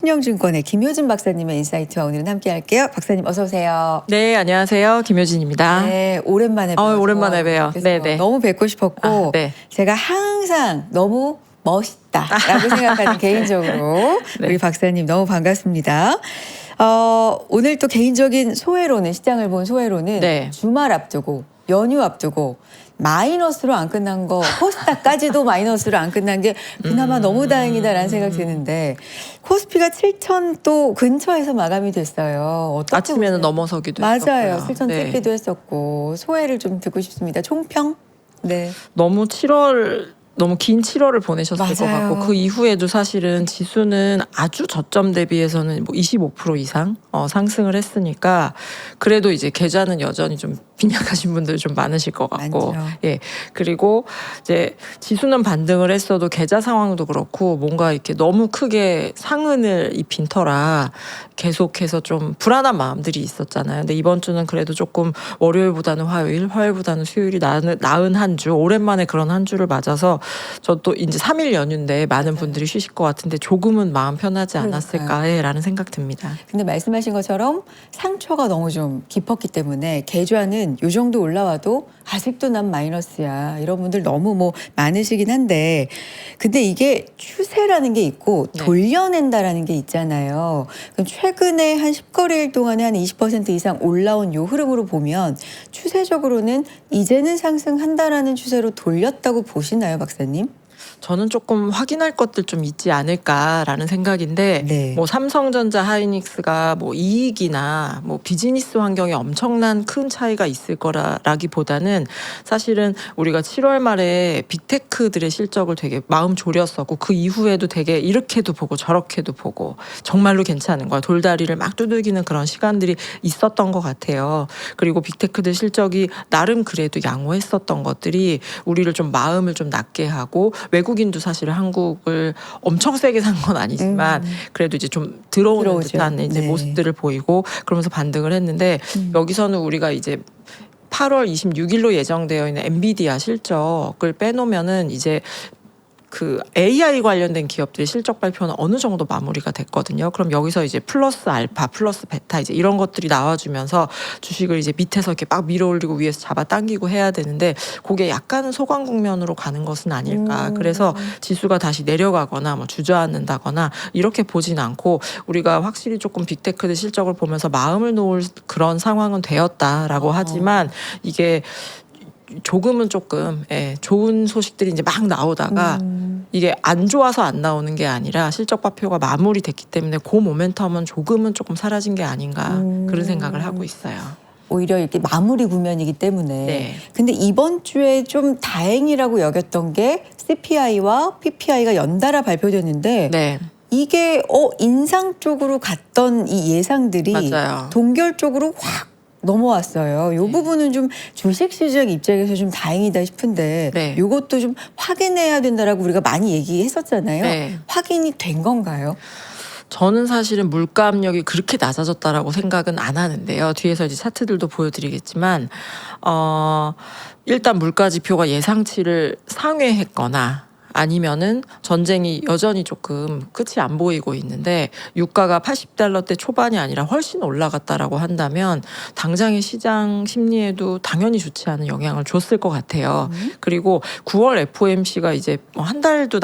신영증권의 김효진 박사님의 인사이트와 오늘은 함께 할게요. 박사님 어서 오세요. 네, 안녕하세요. 김효진입니다. 네, 오랜만에 뵈요. 오랜만에 봬요. 네네. 너무 뵙고 싶었고 네. 제가 항상 너무 멋있다라고 생각하는 개인적으로 네. 우리 박사님 너무 반갑습니다. 오늘 또 개인적인 소회로는 시장을 본 소회로는 네. 주말 앞두고 연휴 앞두고 마이너스로 안 끝난 거 코스닥까지도 마이너스로 안 끝난 게 그나마 너무 다행이다라는 생각 드는데 코스피가 7천 또 근처에서 마감이 됐어요. 어떻게 아침에는 보세요? 넘어서기도 맞아요. 했었고요. 7천 네. 찍기도 했었고 소회를 좀 듣고 싶습니다. 총평? 네. 너무 긴 7월을 보내셨을 것 맞아요. 같고 그 이후에도 사실은 지수는 아주 저점 대비해서는 뭐 25% 이상 상승을 했으니까 그래도 이제 계좌는 여전히 좀 빈약하신 분들 좀 많으실 것 같고 많죠. 예, 그리고 이제 지수는 반등을 했어도 계좌 상황도 그렇고 뭔가 이렇게 너무 크게 상흔을 입힌 터라 계속해서 좀 불안한 마음들이 있었잖아요. 근데 이번 주는 그래도 조금 월요일보다는 화요일보다는 수요일이 나은 한 주, 오랜만에 그런 한 주를 맞아서 저도 이제 3일 연휴인데 많은 분들이 쉬실 것 같은데 조금은 마음 편하지 않았을까라는 생각 듭니다. 근데 말씀하신 것처럼 상처가 너무 좀 깊었기 때문에 계좌는 요 정도 올라와도 아직도 난 마이너스야. 이런 분들 너무 뭐 많으시긴 한데 근데 이게 추세라는 게 있고 네. 돌려낸다라는 게 있잖아요. 그럼 최근에 한 10거래일 동안에 한 20% 이상 올라온 요 흐름으로 보면 추세적으로는 이제는 상승한다라는 추세로 돌렸다고 보시나요, 박사님? 저는 조금 확인할 것들 좀 있지 않을까라는 생각인데 네. 뭐 삼성전자 하이닉스가 뭐 이익이나 뭐 비즈니스 환경에 엄청난 큰 차이가 있을 거라기보다는 사실은 우리가 7월 말에 빅테크들의 실적을 되게 마음 졸였었고 그 이후에도 되게 이렇게도 보고 저렇게도 보고 정말로 괜찮은 거야. 돌다리를 막 두들기는 그런 시간들이 있었던 것 같아요. 그리고 빅테크들 실적이 나름 그래도 양호했었던 것들이 우리를 좀 마음을 좀 낮게 하고 외국인도 사실 한국을 엄청 세게 산 건 아니지만 그래도 이제 좀 들어오는 듯한 이제 네. 모습들을 보이고 그러면서 반등을 했는데 여기서는 우리가 이제 8월 26일로 예정되어 있는 엔비디아 실적을 빼놓으면은 이제 그 AI 관련된 기업들의 실적 발표는 어느 정도 마무리가 됐거든요. 그럼 여기서 이제 플러스 알파, 플러스 베타 이제 이런 것들이 나와주면서 주식을 이제 밑에서 이렇게 막 밀어올리고 위에서 잡아당기고 해야 되는데 그게 약간은 소강 국면으로 가는 것은 아닐까. 그래서 지수가 다시 내려가거나 뭐 주저앉는다거나 이렇게 보진 않고 우리가 확실히 조금 빅테크의 실적을 보면서 마음을 놓을 그런 상황은 되었다라고 하지만 이게 조금은 조금 좋은 소식들이 이제 막 나오다가 이게 안 좋아서 안 나오는 게 아니라 실적 발표가 마무리됐기 때문에 그 모멘텀은 조금은 조금 사라진 게 아닌가 그런 생각을 하고 있어요. 오히려 이렇게 마무리 국면이기 때문에. 네. 근데 이번 주에 좀 다행이라고 여겼던 게 CPI와 PPI가 연달아 발표됐는데 네, 이게 인상 쪽으로 갔던 이 예상들이 맞아요. 동결 쪽으로 확 넘어왔어요. 이 부분은 좀 주식 시장 입장에서 좀 다행이다 싶은데 네. 이것도 좀 확인해야 된다라고 우리가 많이 얘기했었잖아요. 네. 확인이 된 건가요? 저는 사실은 물가 압력이 그렇게 낮아졌다라고 생각은 안 하는데요. 뒤에서 이제 차트들도 보여드리겠지만 일단 물가 지표가 예상치를 상회했거나 아니면은 전쟁이 여전히 조금 끝이 안 보이고 있는데 유가가 80달러대 초반이 아니라 훨씬 올라갔다라고 한다면 당장의 시장 심리에도 당연히 좋지 않은 영향을 줬을 것 같아요. 그리고 9월 FOMC가 이제 한 달도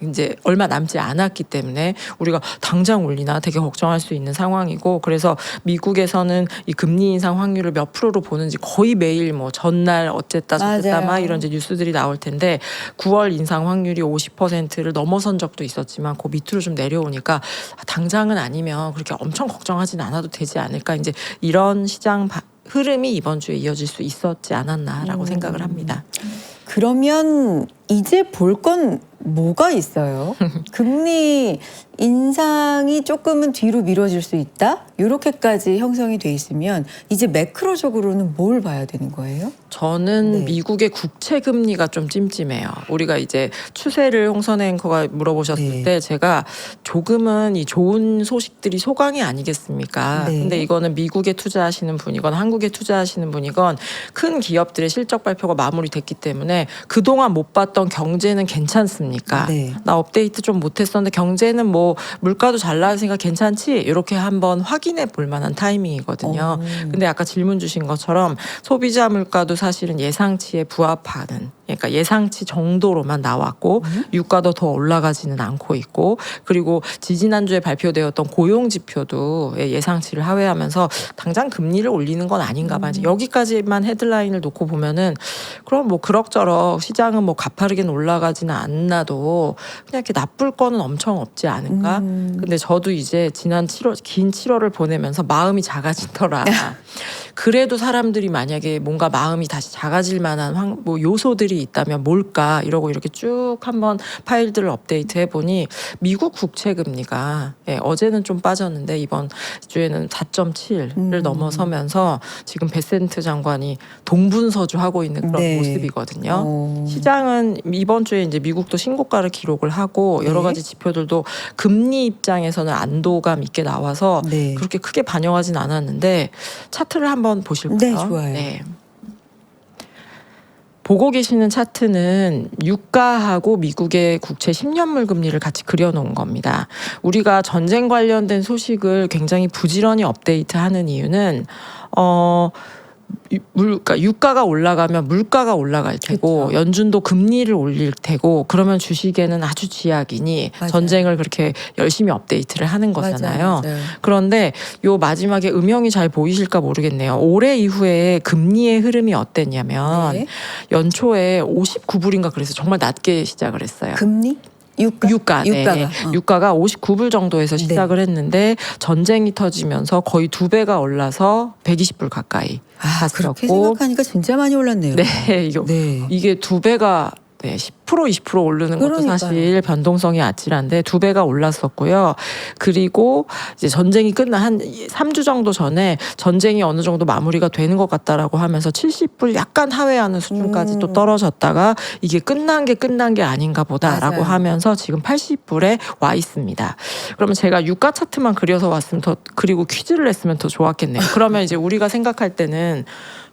이제 얼마 남지 않았기 때문에 우리가 당장 올리나 되게 걱정할 수 있는 상황이고 그래서 미국에서는 이 금리 인상 확률을 몇 프로로 보는지 거의 매일 뭐 전날 어쨌다 저쨌다 막 이런 이제 뉴스들이 나올 텐데 9월 인상 확률이 50%를 넘어선 적도 있었지만 그 밑으로 좀 내려오니까 당장은 아니면 그렇게 엄청 걱정하진 않아도 되지 않을까 이제 이런 시장 흐름이 이번 주에 이어질 수 있었지 않았나라고 생각을 합니다. 그러면 이제 볼 건 뭐가 있어요? 금리 인상이 조금은 뒤로 미뤄질 수 있다? 이렇게까지 형성이 돼 있으면 이제 매크로적으로는 뭘 봐야 되는 거예요? 저는 네. 미국의 국채 금리가 좀 찜찜해요. 우리가 이제 추세를 홍선혜 앵커가 물어보셨을 네. 때 제가 조금은 이 좋은 소식들이 소강이 아니겠습니까? 네. 근데 이거는 미국에 투자하시는 분이건 한국에 투자하시는 분이건 큰 기업들의 실적 발표가 마무리됐기 때문에 그동안 못 봤던 경제는 괜찮습니까? 네. 나 업데이트 좀 못했었는데 경제는 뭐 뭐 물가도 잘 나왔으니까 괜찮지? 이렇게 한번 확인해 볼 만한 타이밍이거든요. 근데 아까 질문 주신 것처럼 소비자 물가도 사실은 예상치에 부합하는, 그러니까 예상치 정도로만 나왔고 유가도 더 올라가지는 않고 있고, 그리고 지지난주에 발표되었던 고용 지표도 예상치를 하회하면서 당장 금리를 올리는 건 아닌가 봐. 이제 여기까지만 헤드라인을 놓고 보면은 그럼 뭐 그럭저럭 시장은 뭐 가파르게 올라가지는 않나도 그냥 이렇게 나쁠 거는 엄청 없지 않을까. 근데 저도 이제 지난 7월 긴 7월을 보내면서 마음이 작아지더라. 그래도 사람들이 만약에 뭔가 마음이 다시 작아질 만한 뭐 요소들이 있다면 뭘까 이러고 이렇게 쭉 한번 파일들을 업데이트 해보니 미국 국채 금리가 어제는 좀 빠졌는데 이번 주에는 4.7을 넘어서면서 지금 베센트 장관이 동분서주하고 있는 그런 네. 모습이거든요. 시장은 이번 주에 이제 미국도 신고가를 기록을 하고 여러 가지 지표들도 금리 입장에서는 안도감 있게 나와서 네. 그렇게 크게 반영하진 않았는데 차트를 한번 보실까요? 네, 좋아요. 네. 보고 계시는 차트는 유가하고 미국의 국채 10년물 금리를 같이 그려놓은 겁니다. 우리가 전쟁 관련된 소식을 굉장히 부지런히 업데이트하는 이유는 그러니까 유가가 올라가면 물가가 올라갈 테고 그쵸. 연준도 금리를 올릴 테고 그러면 주식에는 아주 쥐약이니 맞아요. 전쟁을 그렇게 열심히 업데이트를 하는 거잖아요. 맞아요. 그런데 요 마지막에 음영이 잘 보이실까 모르겠네요. 올해 이후에 금리의 흐름이 어땠냐면 네. 연초에 59불인가 그래서 정말 낮게 시작을 했어요. 금리? 유가? 유가가 유가가 59불 정도에서 시작을 했는데 전쟁이 터지면서 거의 2배가 올라서 120불 가까이 그렇게 갔었고. 생각하니까 진짜 많이 올랐네요. 네, 네. 이게 2배가 10% 20% 오르는 것도 그러니까요. 사실 변동성이 아찔한데 2배가 올랐었고요. 그리고 이제 전쟁이 끝난 한 3주 정도 전에 전쟁이 어느 정도 마무리가 되는 것 같다라고 하면서 70불 약간 하회하는 수준까지 또 떨어졌다가 이게 끝난 게 아닌가 보다라고 맞아요. 하면서 지금 80불에 와 있습니다. 그러면 제가 유가 차트만 그려서 왔으면 그리고 퀴즈를 냈으면 더 좋았겠네요. 그러면 이제 우리가 생각할 때는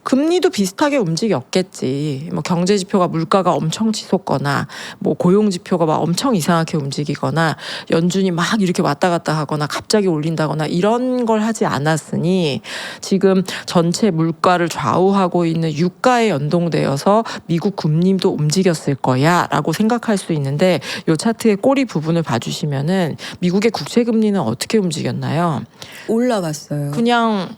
금리도 비슷하게 움직였겠지. 뭐 경제 지표가 물가가 엄청 치솟거나 뭐 고용 지표가 막 엄청 이상하게 움직이거나 연준이 막 이렇게 왔다 갔다 하거나 갑자기 올린다거나 이런 걸 하지 않았으니 지금 전체 물가를 좌우하고 있는 유가에 연동되어서 미국 금리도 움직였을 거야라고 생각할 수 있는데 이 차트의 꼬리 부분을 봐주시면은 미국의 국채 금리는 어떻게 움직였나요? 올라갔어요. 그냥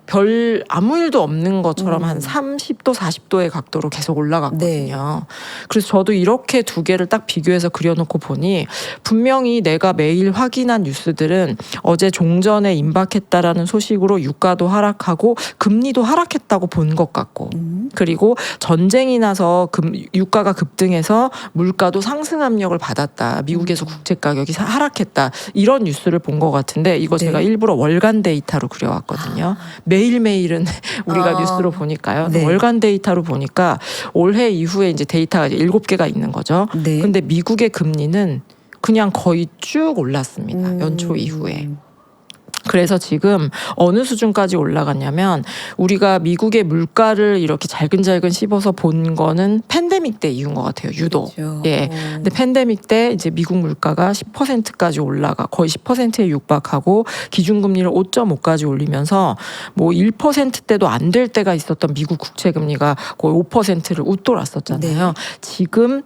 별 아무 일도 없는 것처럼 한 30도 40도의 각도로 계속 올라갔거든요. 그래서 저도 이렇게 두 개를 딱 비교해서 그려놓고 보니 분명히 내가 매일 확인한 뉴스들은 어제 종전에 임박했다라는 소식으로 유가도 하락하고 금리도 하락했다고 본 것 같고 그리고 전쟁이 나서 유가가 급등해서 물가도 상승 압력을 받았다. 미국에서 국채 가격이 하락했다. 이런 뉴스를 본 것 같은데 이거 제가 일부러 월간 데이터로 그려왔거든요. 매일매일은 우리가 뉴스로 보니까요. 네. 월간 데이터로 보니까 올해 이후에 이제 데이터가 이제 7개가 있는 거죠. 네. 근데 미국의 금리는 그냥 거의 쭉 올랐습니다. 연초 이후에. 그래서 지금 어느 수준까지 올라갔냐면 우리가 미국의 물가를 이렇게 잘근잘근 씹어서 본 거는 팬데믹 때 이후인 것 같아요. 유독. 그렇죠. 예. 근데 팬데믹 때 이제 미국 물가가 10%까지 올라가 거의 10%에 육박하고 기준금리를 5.5까지 올리면서 뭐 1%대도 안 될 때가 있었던 미국 국채 금리가 거의 5%를 웃돌았었잖아요. 네. 지금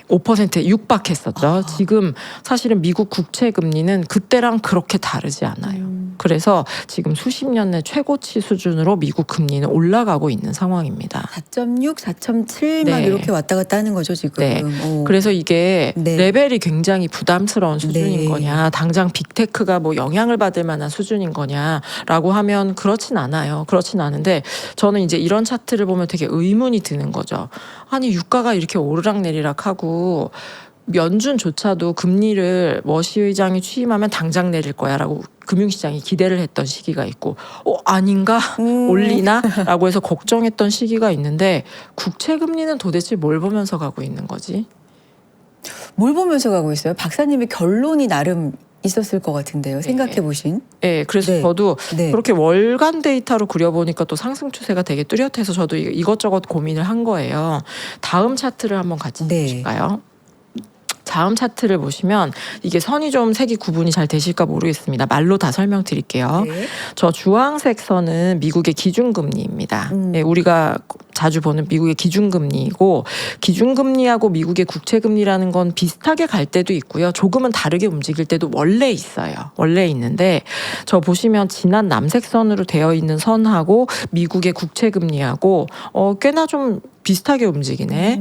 5%에 육박했었죠. 지금 사실은 미국 국채 금리는 그때랑 그렇게 다르지 않아요. 그래서 지금 수십 년 내 최고치 수준으로 미국 금리는 올라가고 있는 상황입니다. 4.6, 4.7 막 네. 이렇게 왔다 갔다 하는 거죠 지금. 네. 그래서 이게 네. 레벨이 굉장히 부담스러운 수준인 네. 거냐, 당장 빅테크가 뭐 영향을 받을 만한 수준인 거냐라고 하면 그렇진 않아요. 그렇진 않은데 저는 이제 이런 차트를 보면 되게 의문이 드는 거죠. 아니 유가가 이렇게 오르락내리락 하고 연준조차도 금리를 머시 의장이 취임하면 당장 내릴 거야라고 금융시장이 기대를 했던 시기가 있고 아닌가? 올리나? 라고 해서 걱정했던 시기가 있는데 국채 금리는 도대체 뭘 보면서 가고 있는 거지? 뭘 보면서 가고 있어요? 박사님의 결론이 나름 있었을 것 같은데요. 생각해 보신. 네, 그래서 네. 저도 네. 그렇게 월간 데이터로 그려보니까 또 상승 추세가 되게 뚜렷해서 저도 이것저것 고민을 한 거예요. 다음 차트를 한번 같이 네. 보실까요? 다음 차트를 보시면 이게 선이 좀 색이 구분이 잘 되실까 모르겠습니다. 말로 다 설명드릴게요. 네. 저 주황색 선은 미국의 기준금리입니다. 네, 우리가 자주 보는 미국의 기준금리이고 기준금리하고 미국의 국채금리라는 건 비슷하게 갈 때도 있고요. 조금은 다르게 움직일 때도 원래 있어요. 원래 있는데 저 보시면 진한 남색선으로 되어 있는 선하고 미국의 국채금리하고 꽤나 좀 비슷하게 움직이네.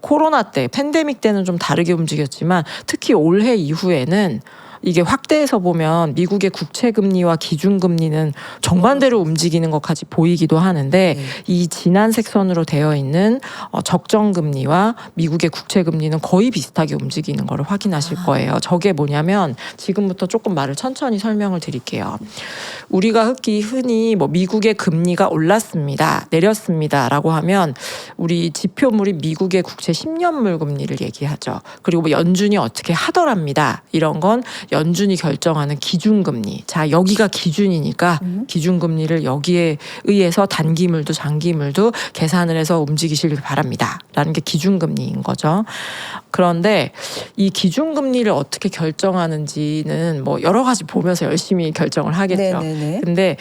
코로나 때, 팬데믹 때는 좀 다르게 움직였지만 특히 올해 이후에는 이게 확대해서 보면 미국의 국채금리와 기준금리는 정반대로 움직이는 것까지 보이기도 하는데 이 진한색 선으로 되어 있는 적정금리와 미국의 국채금리는 거의 비슷하게 움직이는 것을 확인하실 거예요. 저게 뭐냐면 지금부터 조금 말을 천천히 설명을 드릴게요. 우리가 흔히 뭐 미국의 금리가 올랐습니다. 내렸습니다라고 하면 우리 지표물이 미국의 국채 10년물 금리를 얘기하죠. 그리고 뭐 연준이 어떻게 하더랍니다. 이런 건 연준이 결정하는 기준금리. 자, 여기가 기준이니까 기준금리를 여기에 의해서 단기물도 장기물도 계산을 해서 움직이시길 바랍니다. 라는 게 기준금리인 거죠. 그런데 이 기준금리를 어떻게 결정하는지는 뭐 여러 가지 보면서 열심히 결정을 하겠죠. 네네네. 근데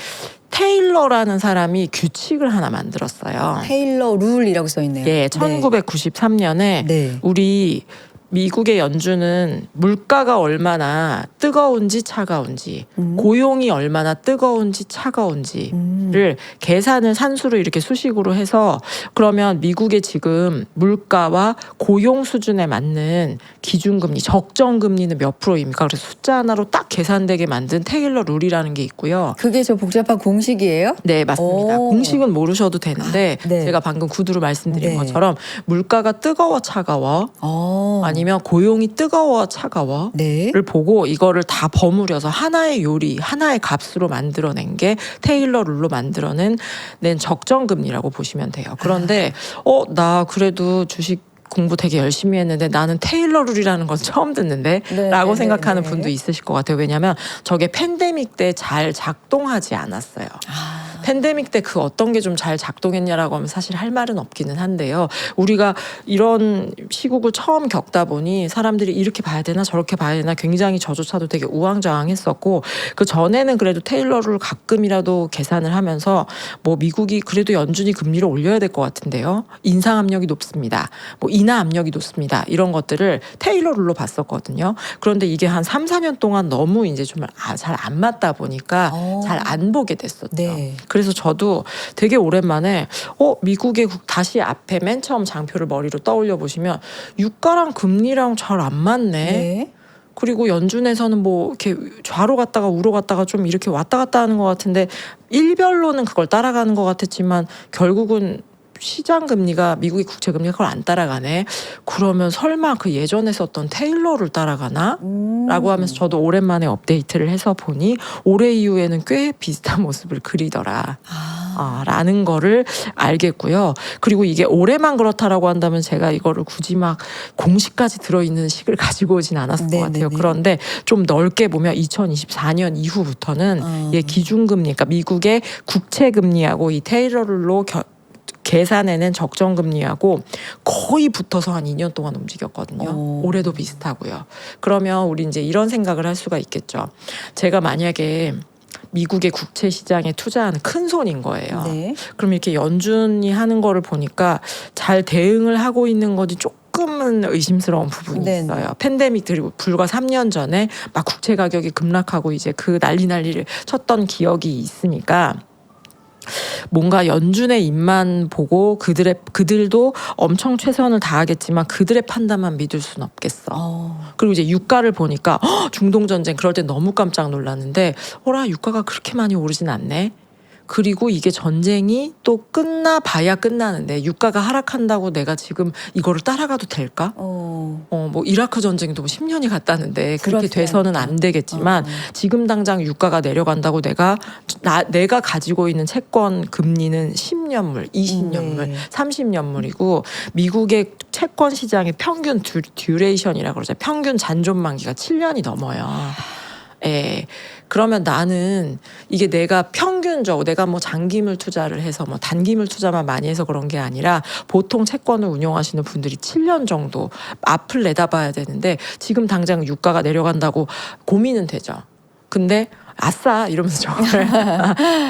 테일러라는 사람이 규칙을 하나 만들었어요. 테일러 룰이라고 써 있네요. 예, 1993년에 네. 우리 미국의 연준은 물가가 얼마나 뜨거운지 차가운지 고용이 얼마나 뜨거운지 차가운지를 계산을 산수로 이렇게 수식으로 해서 그러면 미국의 지금 물가와 고용 수준에 맞는 기준금리 적정금리는 몇 프로입니까? 그래서 숫자 하나로 딱 계산되게 만든 테일러 룰이라는 게 있고요. 그게 저 복잡한 공식이에요? 네, 맞습니다. 오. 공식은 모르셔도 되는데 네. 제가 방금 구두로 말씀드린 네. 것처럼 물가가 뜨거워 차가워 아니면 고용이 뜨거워 차가워를 네. 보고 이거를 다 버무려서 하나의 요리, 하나의 값으로 만들어낸 게 테일러 룰로 만들어낸 적정금리라고 보시면 돼요. 그런데 나 그래도 주식 공부 되게 열심히 했는데 나는 테일러 룰이라는 건 처음 듣는데 네, 라고 네, 생각하는 네. 분도 있으실 것 같아요. 왜냐하면 저게 팬데믹 때 잘 작동하지 않았어요. 팬데믹 때 그 어떤 게 좀 잘 작동했냐라고 하면 사실 할 말은 없기는 한데요. 우리가 이런 시국을 처음 겪다 보니 사람들이 이렇게 봐야 되나 저렇게 봐야 되나 굉장히 저조차도 되게 우왕좌왕했었고 그 전에는 그래도 테일러를 가끔이라도 계산을 하면서 뭐 미국이 그래도 연준이 금리를 올려야 될 것 같은데요. 인상 압력이 높습니다. 뭐 인하 압력이 높습니다. 이런 것들을 테일러 룰로 봤었거든요. 그런데 이게 한 3, 4년 동안 너무 이제 좀 잘 안 맞다 보니까 잘 안 보게 됐었죠. 네. 그래서 저도 되게 오랜만에 미국의 다시 앞에 맨 처음 장표를 머리로 떠올려 보시면 유가랑 금리랑 잘 안 맞네. 네. 그리고 연준에서는 뭐 이렇게 좌로 갔다가 우로 갔다가 좀 이렇게 왔다 갔다 하는 것 같은데 일별로는 그걸 따라가는 것 같았지만 결국은 시장 금리가 미국의 국채 금리가 그걸 안 따라가네. 그러면 설마 그 예전에 썼던 테일러를 따라가나? 라고 하면서 저도 오랜만에 업데이트를 해서 보니 올해 이후에는 꽤 비슷한 모습을 그리더라. 라는 거를 알겠고요. 그리고 이게 올해만 그렇다라고 한다면 제가 이거를 굳이 막 공식까지 들어있는 식을 가지고 오진 않았을 것 같아요. 그런데 좀 넓게 보면 2024년 이후부터는 이 기준금리, 그러니까 미국의 국채금리하고 이 테일러룰로 계산에는 적정금리하고 거의 붙어서 한 2년 동안 움직였거든요. 올해도 비슷하고요. 그러면 우리 이제 이런 생각을 할 수가 있겠죠. 제가 만약에 미국의 국채 시장에 투자하는 큰 손인 거예요. 네. 그럼 이렇게 연준이 하는 거를 보니까 잘 대응을 하고 있는 거지 조금은 의심스러운 부분이 네네. 있어요. 팬데믹 그리고 불과 3년 전에 막 국채 가격이 급락하고 이제 그 난리를 쳤던 기억이 있으니까 뭔가 연준의 입만 보고 그들도 엄청 최선을 다하겠지만 그들의 판단만 믿을 수는 없겠어. 그리고 이제 유가를 보니까 중동 전쟁 그럴 때 너무 깜짝 놀랐는데 유가가 그렇게 많이 오르진 않네. 그리고 이게 전쟁이 또 끝나봐야 끝나는데 유가가 하락한다고 내가 지금 이거를 따라가도 될까? 뭐 이라크 전쟁도 10년이 갔다는데 그렇게 돼서는 안 되겠지만 지금 당장 유가가 내려간다고 내가 가지고 있는 채권 금리는 10년물, 20년물, 30년물이고 미국의 채권 시장의 평균 듀레이션이라고 그러죠. 평균 잔존만기가 7년이 넘어요. 예. 그러면 나는 이게 내가 평균적으로 내가 뭐 장기물 투자를 해서 뭐 단기물 투자만 많이 해서 그런 게 아니라 보통 채권을 운용하시는 분들이 7년 정도 앞을 내다봐야 되는데 지금 당장 유가가 내려간다고 고민은 되죠. 근데 아싸 이러면서 저걸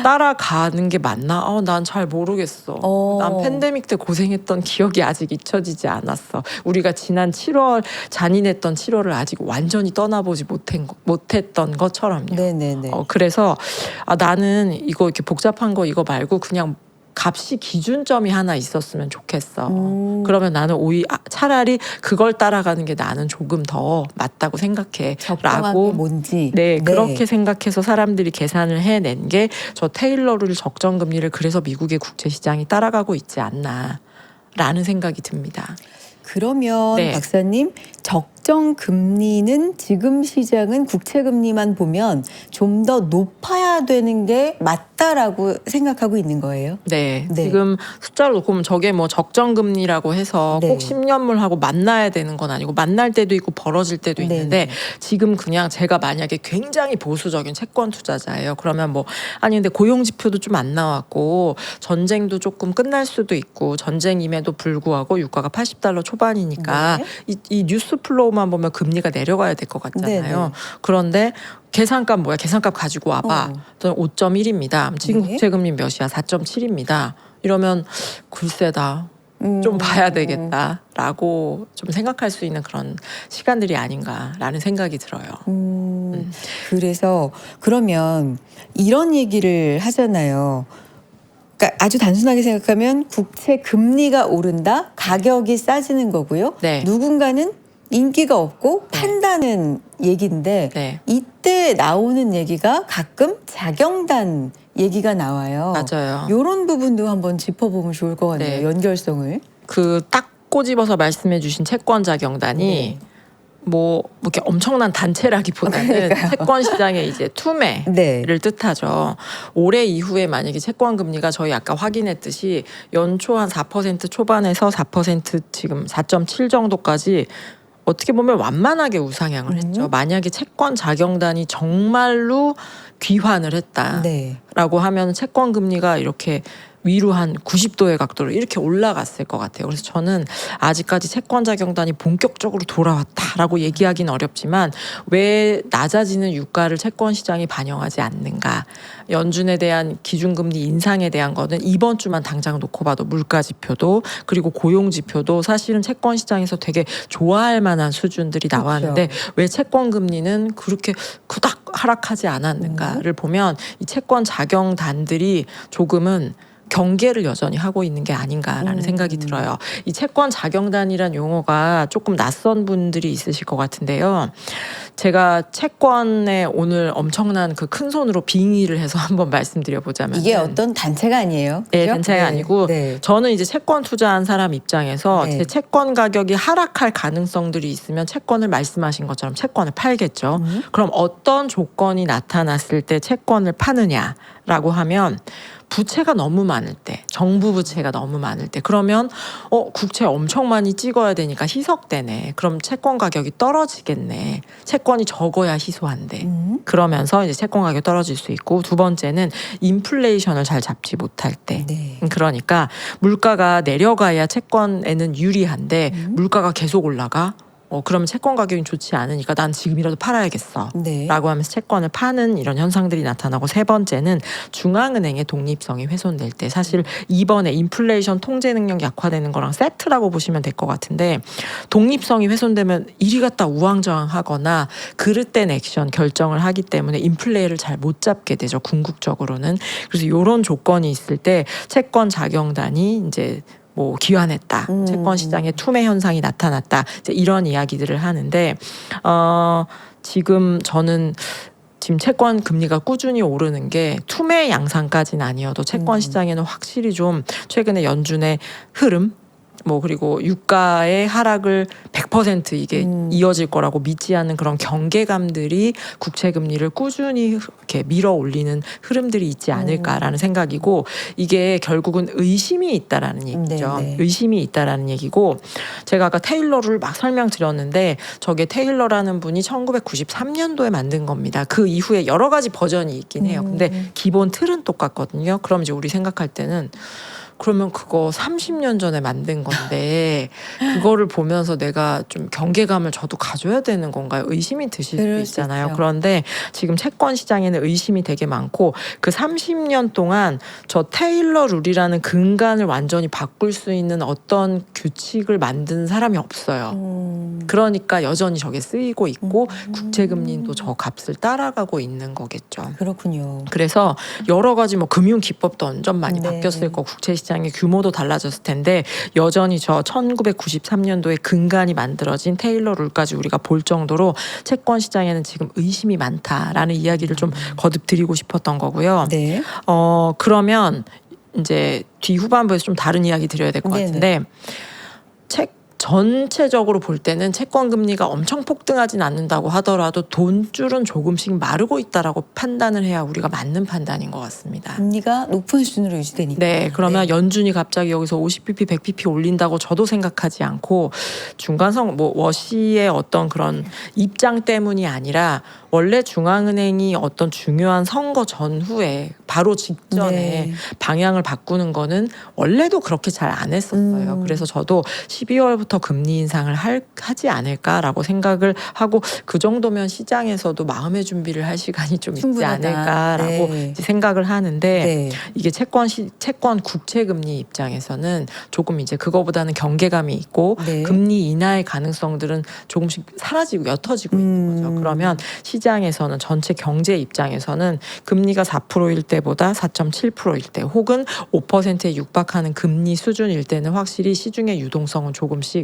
따라가는 게 맞나? 난 잘 모르겠어. 난 팬데믹 때 고생했던 기억이 아직 잊혀지지 않았어. 우리가 지난 7월 잔인했던 7월을 아직 완전히 떠나보지 못했던 것처럼요. 네네네. 그래서 나는 이거 이렇게 복잡한 거 이거 말고 그냥 값이 기준점이 하나 있었으면 좋겠어. 그러면 나는 차라리 그걸 따라가는 게 나는 조금 더 맞다고 생각해. 적당한 게 뭔지. 네, 그렇게 생각해서 사람들이 계산을 해낸 게 저 테일러를 적정금리를 그래서 미국의 국채시장이 따라가고 있지 않나라는 생각이 듭니다. 그러면 네. 박사님, 적정 금리는 지금 시장은 국채 금리만 보면 좀 더 높아야 되는 게 맞다라고 생각하고 있는 거예요? 네, 네. 지금 숫자로 놓고 보면 저게 뭐 적정금리라고 해서 네. 꼭 10년물하고 만나야 되는 건 아니고 만날 때도 있고 벌어질 때도 있는데 네. 지금 그냥 제가 만약에 굉장히 보수적인 채권 투자자예요. 그러면 뭐 아니 근데 고용지표도 좀 안 나왔고 전쟁도 조금 끝날 수도 있고 전쟁임에도 불구하고 유가가 $80 초반이니까 네. 이 뉴스 플로우만 보면 금리가 내려가야 될 것 같잖아요. 네네. 그런데 계산값 뭐야? 계산값 가지고 와봐. 5.1입니다. 지금 네. 국채금리 몇이야? 4.7입니다. 이러면 글쎄다. 좀 봐야 되겠다라고 좀 생각할 수 있는 그런 시간들이 아닌가라는 생각이 들어요. 그래서 그러면 이런 얘기를 하잖아요. 그러니까 아주 단순하게 생각하면 국채 금리가 오른다, 가격이 싸지는 거고요. 네. 누군가는 인기가 없고 판다는 얘기인데 네. 이때 나오는 얘기가 가끔 자경단 얘기가 나와요. 맞아요. 이런 부분도 한번 짚어보면 좋을 것 같네요. 네. 연결성을. 그 딱 꼬집어서 말씀해주신 채권자경단이 네. 뭐 이렇게 엄청난 단체라기보다는 채권 시장의 이제 투매를 네. 뜻하죠. 올해 이후에 만약에 채권 금리가 저희 아까 확인했듯이 연초 한 4% 초반에서 4% 지금 4.7 정도까지 어떻게 보면 완만하게 우상향을 했죠. 만약에 채권 자경단이 정말로 귀환을 했다라고 네. 하면 채권 금리가 이렇게 위로 한 90도의 각도로 이렇게 올라갔을 것 같아요. 그래서 저는 아직까지 채권 자경단이 본격적으로 돌아왔다라고 얘기하기는 어렵지만 왜 낮아지는 유가를 채권 시장이 반영하지 않는가? 연준에 대한 기준금리 인상에 대한 거는 이번 주만 당장 놓고 봐도 물가 지표도 그리고 고용 지표도 사실은 채권 시장에서 되게 좋아할 만한 수준들이 나왔는데 왜 채권 금리는 그렇게 그닥 하락하지 않았는가를 보면 이 채권 자경단들이 조금은 경계를 여전히 하고 있는 게 아닌가라는 생각이 들어요. 이 채권 자경단이란 용어가 조금 낯선 분들이 있으실 것 같은데요. 제가 채권에 오늘 엄청난 그 큰 손으로 빙의를 해서 한번 말씀드려보자면 이게 어떤 단체가 아니에요? 네, 그죠? 단체가 아니고 네. 저는 이제 채권 투자한 사람 입장에서 네. 제 채권 가격이 하락할 가능성들이 있으면 채권을 말씀하신 것처럼 채권을 팔겠죠. 그럼 어떤 조건이 나타났을 때 채권을 파느냐라고 하면 부채가 너무 많을 때, 정부 부채가 너무 많을 때, 그러면 국채 엄청 많이 찍어야 되니까 희석되네. 그럼 채권 가격이 떨어지겠네. 채권이 적어야 희소한데. 그러면서 이제 채권 가격이 떨어질 수 있고, 두 번째는 인플레이션을 잘 잡지 못할 때. 네. 그러니까 물가가 내려가야 채권에는 유리한데 물가가 계속 올라가. 그러면 채권 가격이 좋지 않으니까 난 지금이라도 팔아야겠어. 네. 라고 하면서 채권을 파는 이런 현상들이 나타나고 세 번째는 중앙은행의 독립성이 훼손될 때 사실 이번에 인플레이션 통제 능력 약화되는 거랑 세트라고 보시면 될 것 같은데 독립성이 훼손되면 이리 갔다 우왕좌왕하거나 그릇된 액션 결정을 하기 때문에 인플레를 잘 못 잡게 되죠. 궁극적으로는. 그래서 이런 조건이 있을 때 채권 자경단이 이제 뭐 귀환했다. 채권 시장에 투매 현상이 나타났다. 이제 이런 이야기들을 하는데 지금 저는 지금 채권 금리가 꾸준히 오르는 게 투매 양상까지는 아니어도 채권 시장에는 확실히 좀 최근에 연준의 흐름 뭐 그리고 유가의 하락을 100% 이게 이어질 거라고 믿지 않는 그런 경계감들이 국채 금리를 꾸준히 이렇게 밀어 올리는 흐름들이 있지 않을까라는 생각이고, 이게 결국은 의심이 있다라는 얘기죠. 네네. 의심이 있다라는 얘기고, 제가 아까 테일러를 막 설명드렸는데 저게 테일러라는 분이 1993년도에 만든 겁니다. 그 이후에 여러 가지 버전이 있긴 해요. 근데 기본 틀은 똑같거든요. 그럼 이제 우리 생각할 때는 그러면 그거 30년 전에 만든 건데 그거를 보면서 내가 좀 경계감을 저도 가져야 되는 건가요? 의심이 드실 그럴 수 수 있잖아요. 있죠. 그런데 지금 채권 시장에는 의심이 되게 많고, 그 30년 동안 저 테일러 룰이라는 근간을 완전히 바꿀 수 있는 어떤 규칙을 만든 사람이 없어요. 그러니까 여전히 저게 쓰이고 있고 국채 금리는 또 저 값을 따라가고 있는 거겠죠. 그렇군요. 그래서 여러 가지 뭐 금융 기법도 완전 많이 네. 바뀌었을 거고 국채 시장의 규모도 달라졌을 텐데, 여전히 저 1993년도에 근간이 만들어진 테일러 룰까지 우리가 볼 정도로 채권 시장에는 지금 의심이 많다라는 이야기를 좀 거듭 드리고 싶었던 거고요. 네. 그러면 이제 뒤 후반부에서 좀 다른 이야기 드려야 될 것 네네. 같은데, 전체적으로 볼 때는 채권 금리가 엄청 폭등하진 않는다고 하더라도 돈줄은 조금씩 마르고 있다라고 판단을 해야 우리가 맞는 판단인 것 같습니다. 금리가 높은 수준으로 유지되니까. 네, 그러면 연준이 갑자기 여기서 50bp, 100bp 올린다고 저도 생각하지 않고, 중간성 뭐 워시의 어떤 그런 입장 때문이 아니라 원래 중앙은행이 어떤 중요한 선거 전후에 바로 직전에 네. 방향을 바꾸는 거는 원래도 그렇게 잘 안 했었어요. 그래서 저도 12월부터 금리 인상을 하지 않을까라고 생각을 하고, 그 정도면 시장에서도 마음의 준비를 할 시간이 좀 있지 충분하다. 않을까라고 네. 이제 생각을 하는데, 네. 이게 채권 국채 금리 입장에서는 조금 이제 그거보다는 경계감이 있고 네. 금리 인하의 가능성들은 조금씩 사라지고 옅어지고 있는 거죠. 그러면 시장에서는, 전체 경제 입장에서는 금리가 4%일 때보다 4.7%일 때 혹은 5%에 육박하는 금리 수준일 때는 확실히 시중의 유동성은 조금씩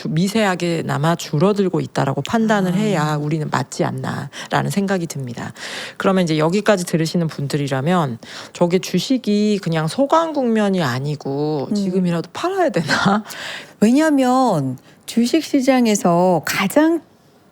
미세하게나마 줄어들고 있다라고 판단을 해야 우리는 맞지 않나라는 생각이 듭니다. 그러면 이제 여기까지 들으시는 분들이라면 저게 주식이 그냥 소강 국면이 아니고 지금이라도 팔아야 되나? 왜냐하면 주식 시장에서 가장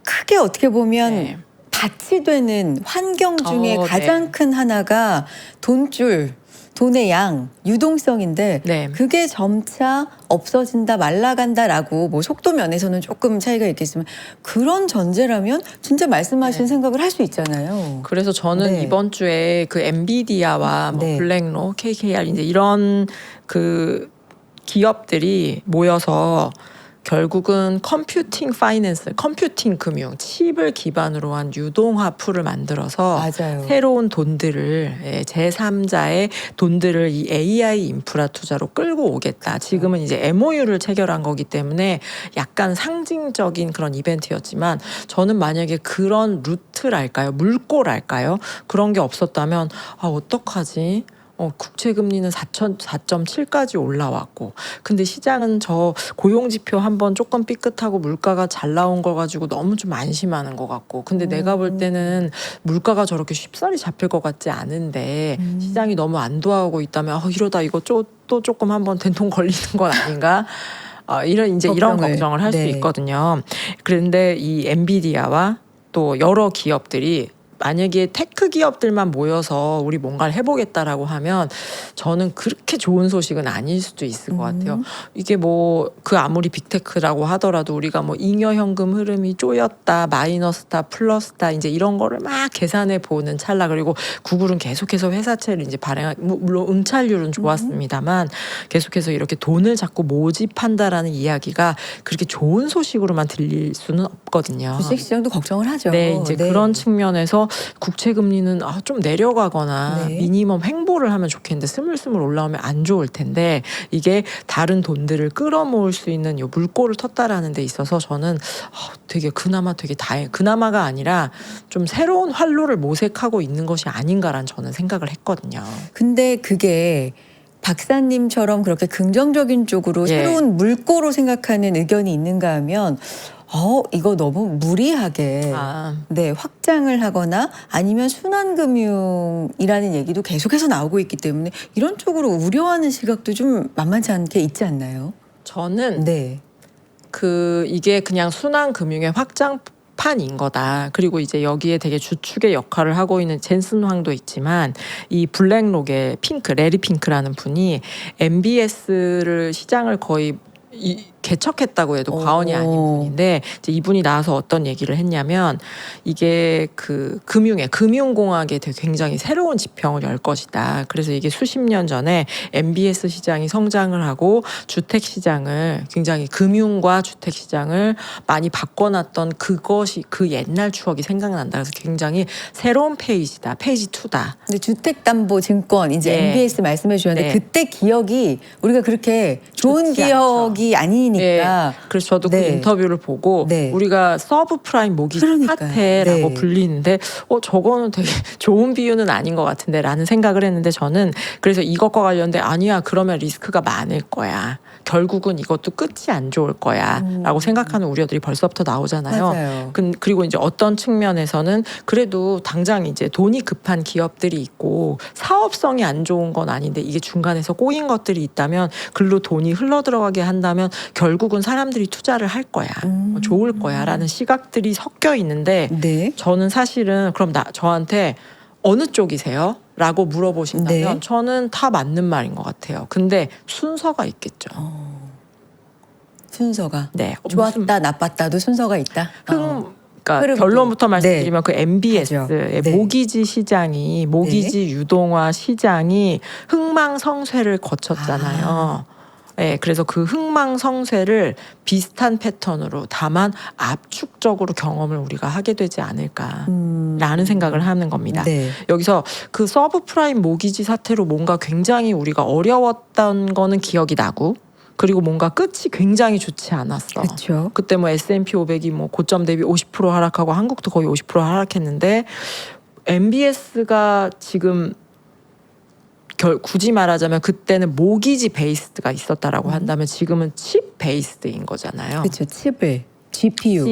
크게 어떻게 보면 네. 밭이 되는 환경 중에 네. 가장 큰 하나가 돈줄, 돈의 양, 유동성인데 네. 그게 점차 없어진다, 말라간다라고 뭐 속도 면에서는 조금 차이가 있겠지만 그런 전제라면 진짜 말씀하신 네. 생각을 할 수 있잖아요. 그래서 저는 네. 이번 주에 그 엔비디아와 뭐 네. 블랙로, KKR 이제 이런 그 기업들이 모여서 결국은 컴퓨팅 파이낸스, 컴퓨팅 금융, 칩을 기반으로 한 유동화 풀을 만들어서 맞아요. 새로운 돈들을, 제3자의 돈들을 이 AI 인프라 투자로 끌고 오겠다. 지금은 이제 MOU를 체결한 거기 때문에 약간 상징적인 그런 이벤트였지만, 저는 만약에 그런 루트랄까요? 물꼬랄까요? 그런 게 없었다면 어떡하지? 국채 금리는 4.7까지 올라왔고, 근데 시장은 저 고용 지표 한번 조금 삐끗하고 물가가 잘 나온 거 가지고 너무 좀 안심하는 것 같고, 근데 내가 볼 때는 물가가 저렇게 쉽사리 잡힐 것 같지 않은데 시장이 너무 안 도와오고 있다면 이러다 이거 또 조금 한번 된통 걸리는 건 아닌가? 이런 걱정을 할 수 네. 있거든요. 그런데 이 엔비디아와 또 여러 기업들이 만약에 테크 기업들만 모여서 우리 뭔가를 해보겠다라고 하면 저는 그렇게 좋은 소식은 아닐 수도 있을 것 같아요. 이게 뭐 그 아무리 빅테크라고 하더라도 우리가 뭐 잉여 현금 흐름이 쪼였다, 마이너스다, 플러스다 이제 이런 거를 막 계산해 보는 찰나. 그리고 구글은 계속해서 회사채를 이제 물론 응찰률은 좋았습니다만 계속해서 이렇게 돈을 자꾸 모집한다라는 이야기가 그렇게 좋은 소식으로만 들릴 수는 없거든요. 주식 시장도 걱정을 하죠. 네, 이제 그런 측면에서 국채 금리는 좀 내려가거나 네. 미니멈 횡보를 하면 좋겠는데 스물스물 올라오면 안 좋을 텐데, 이게 다른 돈들을 끌어모을 수 있는 요 물꼬를 텄다라는 데 있어서 저는 되게 그나마 그나마가 아니라 좀 새로운 활로를 모색하고 있는 것이 아닌가라는 저는 생각을 했거든요. 근데 그게 박사님처럼 그렇게 긍정적인 쪽으로 예. 새로운 물꼬로 생각하는 의견이 있는가 하면 이거 너무 무리하게 네, 확장을 하거나 아니면 순환금융이라는 얘기도 계속해서 나오고 있기 때문에 이런 쪽으로 우려하는 시각도 좀 만만치 않게 있지 않나요? 저는 네. 이게 그냥 순환 금융의 확장판인 거다. 그리고 이제 여기에 되게 주축의 역할을 하고 있는 젠슨 황도 있지만 이 블랙록의 레리 핑크라는 분이 MBS를 시장을 거의 개척했다고 해도 과언이 아닌 분인데 이제 이분이 나와서 어떤 얘기를 했냐면 이게 금융공학에 되게 굉장히 새로운 지평을 열 것이다. 그래서 이게 수십 년 전에 MBS 시장이 성장을 하고 주택 시장을 굉장히 금융과 주택 시장을 많이 바꿔놨던 그것이 그 옛날 추억이 생각난다. 그래서 굉장히 새로운 페이지다. 페이지 2다. 근데 주택담보증권 이제 네. MBS 말씀해 주셨는데 네. 그때 기억이 우리가 그렇게 좋은 좋지 기억이 아니니까. 네. 그래서 저도 그 네. 인터뷰를 보고 네. 우리가 서브프라임 모기지 그러니까요. 사태라고 네. 불리는데 저거는 되게 좋은 비유는 아닌 것 같은데 라는 생각을 했는데 저는 그래서 이것과 관련돼 아니야 그러면 리스크가 많을 거야. 결국은 이것도 끝이 안 좋을 거야 라고 생각하는 우려들이 벌써부터 나오잖아요. 맞아요. 그리고 이제 어떤 측면에서는 그래도 당장 이제 돈이 급한 기업들이 있고 사업성이 안 좋은 건 아닌데 이게 중간에서 꼬인 것들이 있다면 글로 돈이 흘러들어가게 한다면 결국은 사람들이 투자를 할 거야. 좋을 거야 라는 시각들이 섞여 있는데 네. 저는 사실은 그럼 저한테 어느 쪽이세요? 라고 물어보신다면 네. 저는 다 맞는 말인 것 같아요. 근데 순서가 있겠죠. 순서가 네. 좋았다 나빴다도 순서가 있다. 그러니까 흐름도. 결론부터 말씀드리면 그 MBS의 가죠. 네. 모기지 시장이 모기지 유동화 시장이 흥망성쇠를 거쳤잖아요. 네, 그래서 그 흥망성쇠를 비슷한 패턴으로 다만 압축적으로 경험을 우리가 하게 되지 않을까라는 생각을 하는 겁니다. 네. 여기서 그 서브프라임 모기지 사태로 뭔가 굉장히 우리가 어려웠던 거는 기억이 나고 그리고 뭔가 끝이 굉장히 좋지 않았어. 그렇죠. 그때 뭐 S&P 500이 뭐 고점 대비 50% 하락하고 한국도 거의 50% 하락했는데 MBS가 지금 굳이 말하자면 그때는 모기지 베이스드가 있었다라고 한다면 지금은 칩 베이스드인 거잖아요. 그렇죠. 칩을 GPU.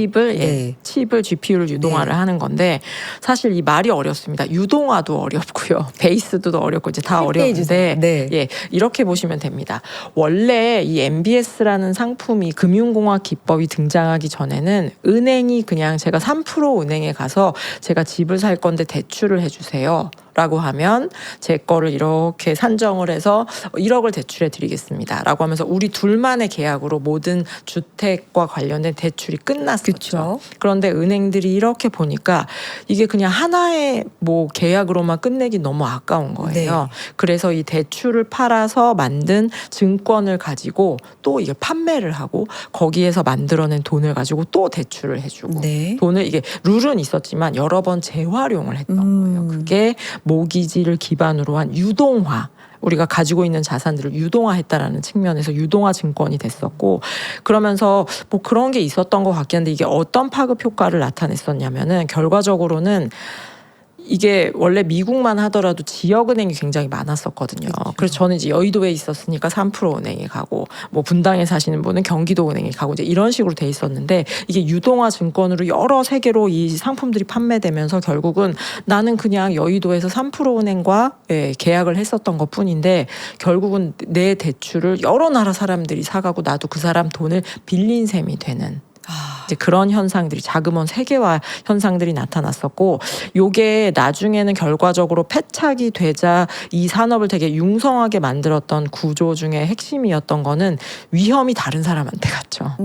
칩을 GPU를 유동화를 하는 건데 사실 이 말이 어렵습니다. 유동화도 어렵고요. 베이스도 어렵고 이제 다 어려운데 네. 예, 이렇게 보시면 됩니다. 원래 이 MBS라는 상품이 금융공학 기법이 등장하기 전에는 은행이 그냥 제가 3% 은행에 가서 제가 집을 살 건데 대출을 해주세요. 라고 하면 제 거를 이렇게 산정을 해서 1억을 대출해 드리겠습니다. 라고 하면서 우리 둘만의 계약으로 모든 주택과 관련된 대출이 끝났었죠. 그쵸. 그런데 은행들이 이렇게 보니까 이게 그냥 하나의 뭐 계약으로만 끝내기 너무 아까운 거예요. 그래서 이 대출을 팔아서 만든 증권을 가지고 또 이게 판매를 하고 거기에서 만들어낸 돈을 가지고 또 대출을 해주고 돈을 이게 룰은 있었지만 여러 번 재활용을 했던 거예요. 그게 모기지를 기반으로 한 유동화 우리가 가지고 있는 자산들을 유동화했다라는 측면에서 유동화 증권이 됐었고 그러면서 뭐 그런 게 있었던 것 같긴 한데 이게 어떤 파급 효과를 나타냈었냐면은 결과적으로는 이게 원래 미국만 하더라도 지역은행이 굉장히 많았었거든요. 그래서 저는 이제 여의도에 있었으니까 3% 은행에 가고 뭐 분당에 사시는 분은 경기도 은행에 가고 이제 이런 식으로 돼 있었는데 이게 유동화 증권으로 여러 세계로 이 상품들이 판매되면서 결국은 나는 그냥 여의도에서 3% 은행과 계약을 했었던 것뿐인데 결국은 내 대출을 여러 나라 사람들이 사가고 나도 그 사람 돈을 빌린 셈이 되는 이제 그런 현상들이 자금원 세계화 현상들이 나타났었고 요게 나중에는 결과적으로 패착이 되자 이 산업을 되게 융성하게 만들었던 구조 중에 핵심이었던 거는 위험이 다른 사람한테 갔죠.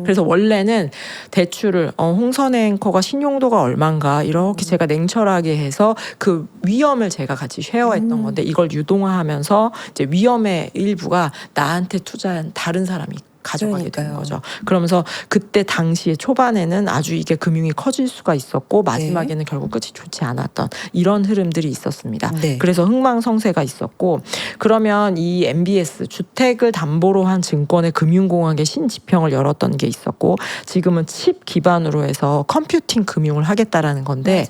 그래서 원래는 대출을 홍선의 앵커가 신용도가 얼만가 이렇게 제가 냉철하게 해서 그 위험을 제가 같이 쉐어했던 건데 이걸 유동화하면서 이제 위험의 일부가 나한테 투자한 다른 사람이 가져가게 된 거죠. 그러면서 그때 당시에 초반에는 아주 이게 금융이 커질 수가 있었고 마지막에는 결국 끝이 좋지 않았던 이런 흐름들이 있었습니다. 그래서 흥망성쇠가 있었고 그러면 이 MBS 주택을 담보로 한 증권의 금융공학의 신지평을 열었던 게 있었고 지금은 칩 기반으로 해서 컴퓨팅 금융을 하겠다라는 건데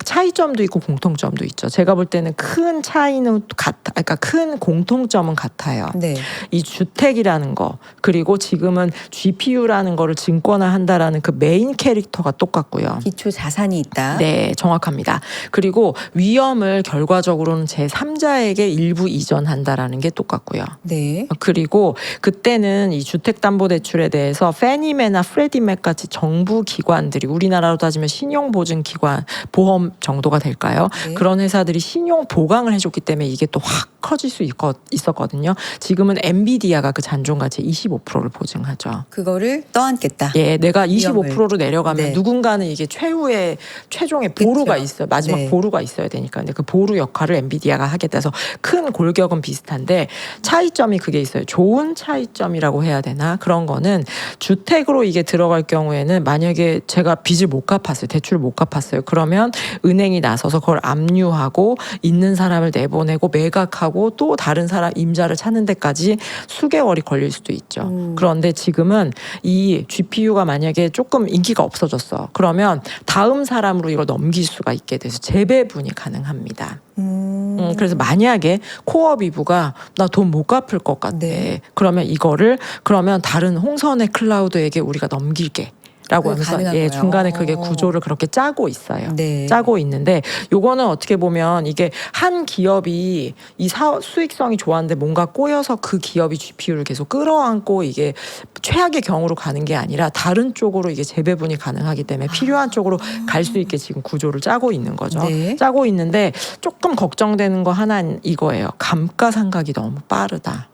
차이점도 있고 공통점도 있죠. 제가 볼 때는 큰 차이는 그러니까 큰 공통점은 같아요. 이 주택이라는 거 그리고 그리고 지금은 GPU라는 거를 증권화한다라는 그 메인 캐릭터가 똑같고요. 기초 자산이 있다. 네, 정확합니다. 그리고 위험을 결과적으로는 제3자에게 일부 이전한다라는 게 똑같고요. 네. 그리고 그때는 이 주택담보대출에 대해서 페니매나 프레디맥 같이 정부 기관들이 우리나라로 따지면 신용보증기관 보험 정도가 될까요? 네. 그런 회사들이 신용 보강을 해줬기 때문에 이게 또 확 커질 수 있었거든요. 지금은 엔비디아가 그 잔존가치 25%를 보증하죠. 그거를 떠안겠다. 예, 내가 위험을. 25%로 내려가면 네. 누군가는 이게 최후의 최종의 보루가 그쵸. 있어요. 마지막 네. 보루가 있어야 되니까. 근데 그 보루 역할을 엔비디아가 하겠다 해서 큰 골격은 비슷한데 차이점이 그게 있어요. 좋은 차이점이라고 해야 되나? 그런 거는 주택으로 이게 들어갈 경우에는 만약에 제가 빚을 못 갚았어요. 대출을 못 갚았어요. 그러면 은행이 나서서 그걸 압류하고 있는 사람을 내보내고 매각하고 또 다른 사람 임자를 찾는 데까지 수개월이 걸릴 수도 있죠. 그런데 지금은 이 GPU가 만약에 조금 인기가 없어졌어. 그러면 다음 사람으로 이걸 넘길 수가 있게 돼서 재배분이 가능합니다. 그래서 만약에 코어 비부가 나 돈 못 갚을 것 같아. 네. 그러면 이거를 그러면 다른 홍선의 클라우드에게 우리가 넘길게. 라고 그게 하면서 가능한 예, 거예요. 중간에 그게 구조를 그렇게 짜고 있어요. 네. 짜고 있는데 요거는 어떻게 보면 이게 한 기업이 이 수익성이 좋았는데 뭔가 꼬여서 그 기업이 GPU를 계속 끌어안고 이게 최악의 경우로 가는 게 아니라 다른 쪽으로 이게 재배분이 가능하기 때문에 필요한 쪽으로 갈 수 있게 지금 구조를 짜고 있는 거죠. 네. 짜고 있는데 조금 걱정되는 거 하나는 이거예요. 감가상각이 너무 빠르다.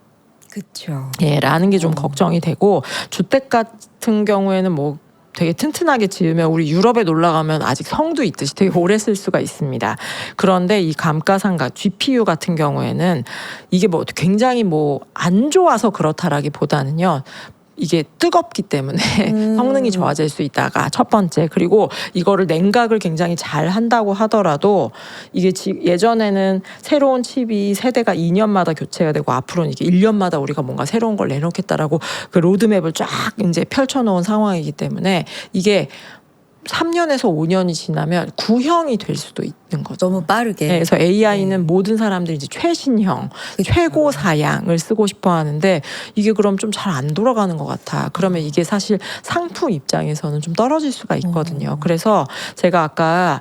그렇죠. 예, 라는 게 좀 걱정이 되고 주택 같은 경우에는 뭐 되게 튼튼하게 지으면 우리 유럽에 놀러 가면 아직 성도 있듯이 되게 오래 쓸 수가 있습니다. 그런데 이 감가상각 GPU 같은 경우에는 이게 뭐 굉장히 뭐 안 좋아서 그렇다라기보다는요. 이게 뜨겁기 때문에 성능이 좋아질 수 있다가 첫 번째. 그리고 이거를 냉각을 굉장히 잘 한다고 하더라도 이게 예전에는 새로운 칩이 세대가 2년마다 교체가 되고 앞으로는 이게 1년마다 우리가 뭔가 새로운 걸 내놓겠다라고 그 로드맵을 쫙 이제 펼쳐놓은 상황이기 때문에 이게 3년에서 5년이 지나면 구형이 될 수도 있는 거죠. 너무 빠르게. 네, 그래서 AI는 모든 사람들이 이제 최신형, 그쵸. 최고 사양을 쓰고 싶어 하는데 이게 그럼 좀 잘 안 돌아가는 것 같아. 그러면 이게 사실 상품 입장에서는 좀 떨어질 수가 있거든요. 그래서 제가 아까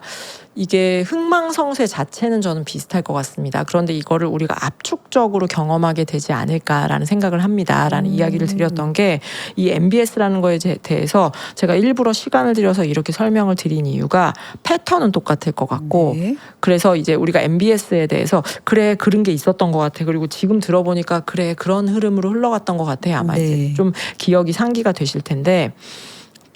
이게 흥망성쇠 자체는 저는 비슷할 것 같습니다. 그런데 이거를 우리가 압축적으로 경험하게 되지 않을까라는 생각을 합니다라는 이야기를 드렸던 게 이 MBS라는 거에 대해서 제가 일부러 시간을 들여서 이렇게 설명을 드린 이유가 패턴은 똑같을 것 같고 네. 그래서 이제 우리가 MBS에 대해서 그래 그런 게 있었던 것 같아. 그리고 지금 들어보니까 그래 그런 흐름으로 흘러갔던 것 같아. 아마 네. 이제 좀 기억이 상기가 되실 텐데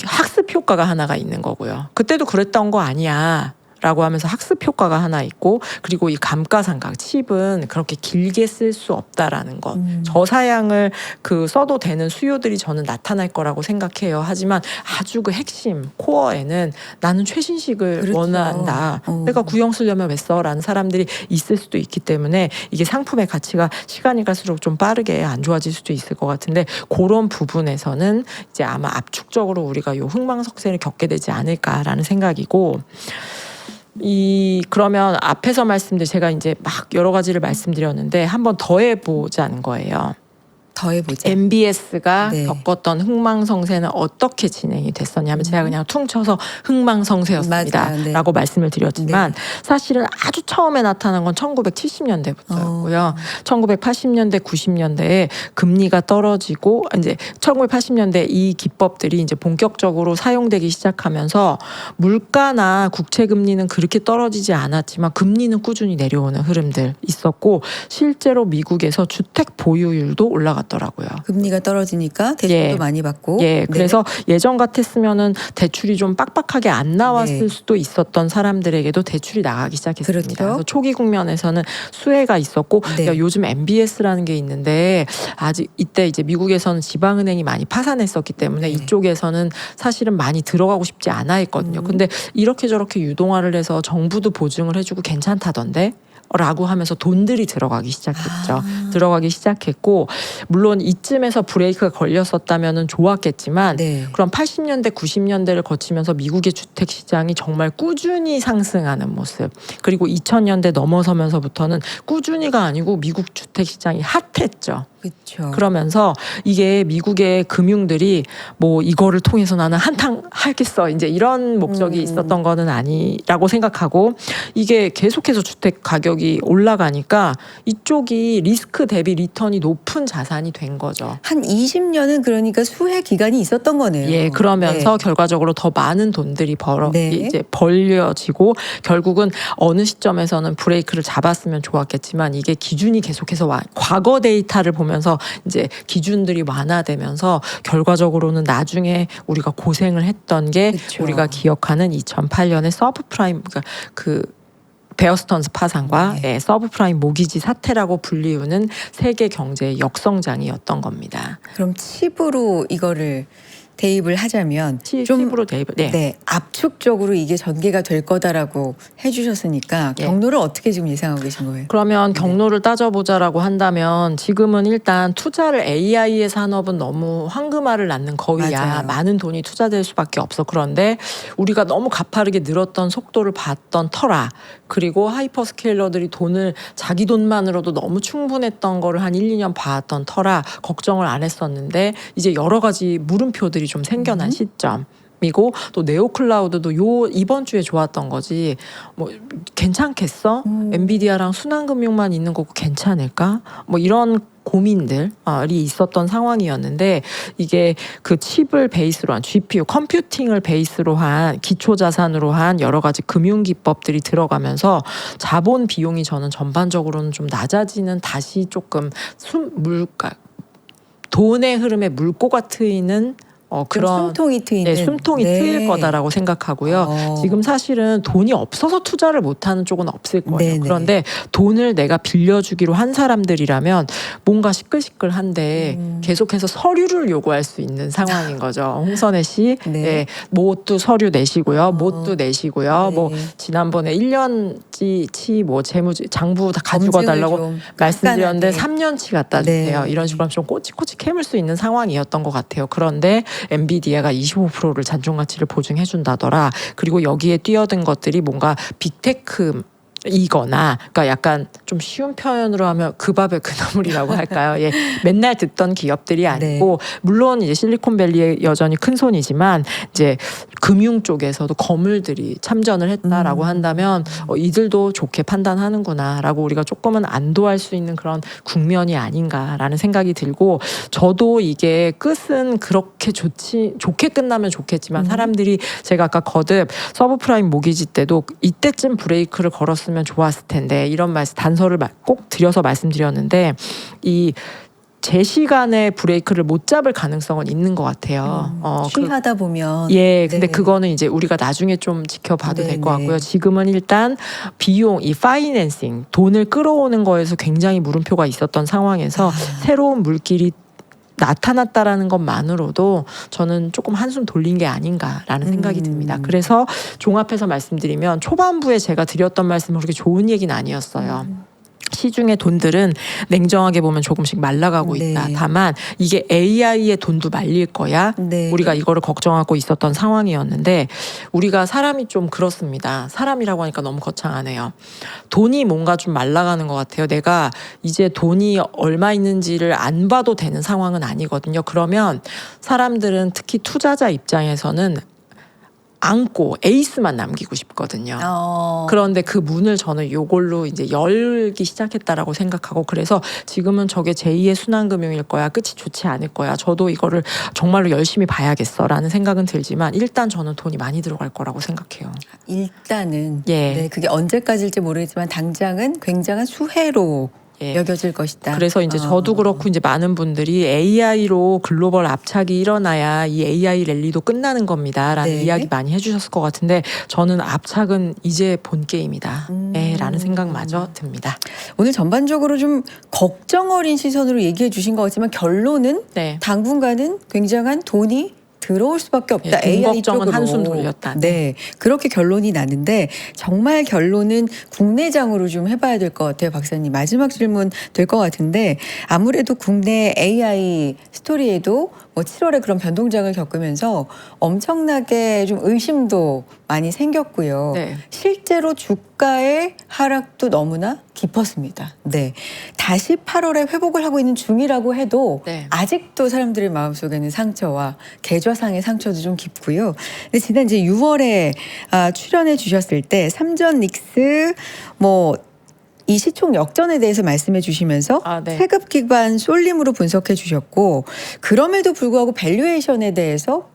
학습 효과가 하나가 있는 거고요. 그때도 그랬던 거 아니야. 라고 하면서 학습 효과가 하나 있고 그리고 이 감가상각 칩은 그렇게 길게 쓸 수 없다라는 것 저사양을 그 써도 되는 수요들이 저는 나타날 거라고 생각해요. 하지만 아주 그 핵심 코어에는 나는 최신식을 그렇죠. 원한다. 내가 구형 쓰려면 왜 써? 라는 사람들이 있을 수도 있기 때문에 이게 상품의 가치가 시간이 갈수록 좀 빠르게 안 좋아질 수도 있을 것 같은데 그런 부분에서는 이제 아마 압축적으로 우리가 요 흥망성쇠를 겪게 되지 않을까라는 생각이고 그러면 앞에서 말씀드린 제가 이제 막 여러 가지를 말씀드렸는데 한번 더 해보자는 거예요. 더해보자. MBS가 네. 겪었던 흥망성쇠는 어떻게 진행이 됐었냐면 제가 그냥 퉁쳐서 흥망성쇠였습니다 맞아요. 네. 라고 말씀을 드렸지만 사실은 아주 처음에 나타난 건 1970년대부터였고요. 1980년대 90년대에 금리가 떨어지고 이제 1980년대 이 기법들이 이제 본격적으로 사용되기 시작하면서 물가나 국채 금리는 그렇게 떨어지지 않았지만 금리는 꾸준히 내려오는 흐름들 있었고 실제로 미국에서 주택 보유율도 올라갔더라고요. 금리가 떨어지니까 대출도 예. 많이 받고. 예, 네. 그래서 예전 같았으면은 대출이 좀 빡빡하게 안 나왔을 네. 수도 있었던 사람들에게도 대출이 나가기 시작했습니다. 그렇죠. 그래서 초기 국면에서는 수혜가 있었고, 네. 야, 요즘 MBS라는 게 있는데 아직 이때 이제 미국에서는 지방은행이 많이 파산했었기 때문에 네. 이쪽에서는 사실은 많이 들어가고 싶지 않아 했거든요. 근데 이렇게 저렇게 유동화를 해서 정부도 보증을 해주고 괜찮다던데. 라고 하면서 돈들이 들어가기 시작했죠. 들어가기 시작했고 물론 이쯤에서 브레이크가 걸렸었다면은 좋았겠지만 네. 그럼 80년대 90년대를 거치면서 미국의 주택 시장이 정말 꾸준히 상승하는 모습 그리고 2000년대 넘어서면서부터는 꾸준히가 아니고 미국 주택 시장이 핫했죠. 그렇죠. 그러면서 이게 미국의 금융들이 뭐 이거를 통해서 나는 한탕 하겠어 이제 이런 목적이 있었던 거는 아니라고 생각하고, 이게 계속해서 주택 가격이 올라가니까 이쪽이 리스크 대비 리턴이 높은 자산이 된 거죠. 한 20년은 그러니까 수혜 기간이 있었던 거네요. 예, 그러면서 네. 결과적으로 더 많은 돈들이 네. 이제 벌려지고, 결국은 어느 시점에서는 브레이크를 잡았으면 좋았겠지만 이게 기준이 계속해서 과거 데이터를 보면서 이제 기준들이 완화되면서 결과적으로는 나중에 우리가 고생을 했던 게 그쵸. 우리가 기억하는 2008년의 서브프라임, 그러니까 그 베어 스턴스 파산과 네. 서브프라임 모기지 사태라고 불리우는 세계 경제의 역성장이었던 겁니다. 그럼 칩으로 이거를 대입을 하자면 좀 칩으로 대입. 네. 네, 압축적으로 이게 전개가 될 거다라고 해주셨으니까 예. 경로를 어떻게 지금 예상하고 계신 거예요? 그러면 경로를 따져보자라고 한다면 지금은 일단 투자를 AI의 산업은 너무 황금알을 낳는 거위야. 맞아요. 많은 돈이 투자될 수밖에 없어. 그런데 우리가 너무 가파르게 늘었던 속도를 봤던 터라, 그리고 하이퍼스케일러들이 돈을 자기 돈만으로도 너무 충분했던 거를 한 1, 2년 봐왔던 터라 걱정을 안 했었는데 이제 여러 가지 물음표들이 좀 생겨난 시점. 이고 또 네오클라우드도 이번 주에 좋았던 거지. 뭐 괜찮겠어? 엔비디아랑 순환금융만 있는 거고 괜찮을까? 뭐 이런 고민들이 있었던 상황이었는데, 이게 그 칩을 베이스로 한 GPU 컴퓨팅을 베이스로 한 기초 자산으로 한 여러 가지 금융 기법들이 들어가면서 자본 비용이 저는 전반적으로는 좀 낮아지는, 다시 조금 돈의 흐름에 물꼬가 트이는 그런 숨통이 트이는 숨통이 네. 트일 거다라고 생각하고요. 지금 사실은 돈이 없어서 투자를 못하는 쪽은 없을 거예요. 네네. 그런데 돈을 내가 빌려주기로 한 사람들이라면 뭔가 시끌시끌한데 계속해서 서류를 요구할 수 있는 상황인 거죠. 홍선혜 씨, 네. 뭣도 서류 내시고요, 뭣도 내시고요. 네. 뭐 지난번에 1년치 뭐 장부 다 가지고 검증을 달라고 좀 말씀드렸는데 깐깐하게. 3년치 갖다 주세요. 네. 이런 식으로 하면 좀 꼬치꼬치 캐물 수 있는 상황이었던 것 같아요. 그런데 엔비디아가 25%를 잔존 가치를 보증해 준다더라. 그리고 여기에 뛰어든 것들이 뭔가 빅테크 이거나, 그러니까 약간 좀 쉬운 표현으로 하면 그 밥에 그 나물이라고 할까요? 예, 맨날 듣던 기업들이 아니고, 물론 이제 실리콘밸리에 여전히 큰 손이지만 이제 금융 쪽에서도 거물들이 참전을 했다라고 한다면 이들도 좋게 판단하는구나라고 우리가 조금은 안도할 수 있는 그런 국면이 아닌가라는 생각이 들고, 저도 이게 끝은 그렇게 좋게 끝나면 좋겠지만 사람들이, 제가 아까 거듭 서브프라임 모기지 때도 이때쯤 브레이크를 걸었으면 좋았을 텐데 이런 단서를 꼭 드려서 말씀드렸는데, 이 제 시간에 브레이크를 못 잡을 가능성은 있는 것 같아요. 취하다 보면 예, 근데 네. 그거는 이제 우리가 나중에 좀 지켜봐도 될 것 네네. 같고요. 지금은 일단 비용, 이 파이낸싱, 돈을 끌어오는 거에서 굉장히 물음표가 있었던 상황에서 새로운 물길이 나타났다라는 것만으로도 저는 조금 한숨 돌린 게 아닌가라는 생각이 듭니다. 그래서 종합해서 말씀드리면, 초반부에 제가 드렸던 말씀은 그렇게 좋은 얘기는 아니었어요. 시중의 돈들은 냉정하게 보면 조금씩 말라가고 있다. 네. 다만 이게 AI의 돈도 말릴 거야. 네. 우리가 이거를 걱정하고 있었던 상황이었는데, 우리가 사람이 좀 그렇습니다. 사람이라고 하니까 너무 거창하네요. 돈이 뭔가 좀 말라가는 것 같아요. 내가 이제 돈이 얼마 있는지를 안 봐도 되는 상황은 아니거든요. 그러면 사람들은, 특히 투자자 입장에서는 안고 에이스만 남기고 싶거든요. 그런데 그 문을 저는 요걸로 이제 열기 시작했다라고 생각하고, 그래서 지금은 저게 제2의 순환금융일 거야, 끝이 좋지 않을 거야, 저도 이거를 정말로 열심히 봐야겠어라는 생각은 들지만, 일단 저는 돈이 많이 들어갈 거라고 생각해요. 일단은 예. 네, 그게 언제까지일지 모르겠지만 당장은 굉장한 수혜로 예. 여겨질 것이다. 그래서 이제 저도 그렇고 이제 많은 분들이 AI로 글로벌 압착이 일어나야 이 AI 랠리도 끝나는 겁니다라는 네. 이야기 많이 해주셨을 것 같은데, 저는 압착은 이제 본 게임이다 라는 생각마저 듭니다. 오늘 전반적으로 좀 걱정 어린 시선으로 얘기해 주신 것 같지만 결론은 네. 당분간은 굉장한 돈이 들어올 수밖에 없다. 예, 돈 AI 걱정은 쪽으로. 한숨 돌렸다. 네, 그렇게 결론이 나는데 정말 결론은 국내장으로 좀 해봐야 될 것 같아요, 박사님. 마지막 질문 될 것 같은데, 아무래도 국내 AI 스토리에도 뭐 7월에 그런 변동장을 겪으면서 엄청나게 좀 의심도 많이 생겼고요. 네. 실제로 주가의 하락도 너무나 깊었습니다. 네. 다시 8월에 회복을 하고 있는 중이라고 해도 네. 아직도 사람들의 마음속에는 상처와 계좌상의 상처도 좀 깊고요. 근데 지난 이제 6월에 출연해 주셨을 때 삼전 닉스 이 시총 역전에 대해서 말씀해 주시면서 네. 세급 기반 쏠림으로 분석해 주셨고, 그럼에도 불구하고 밸류에이션에 대해서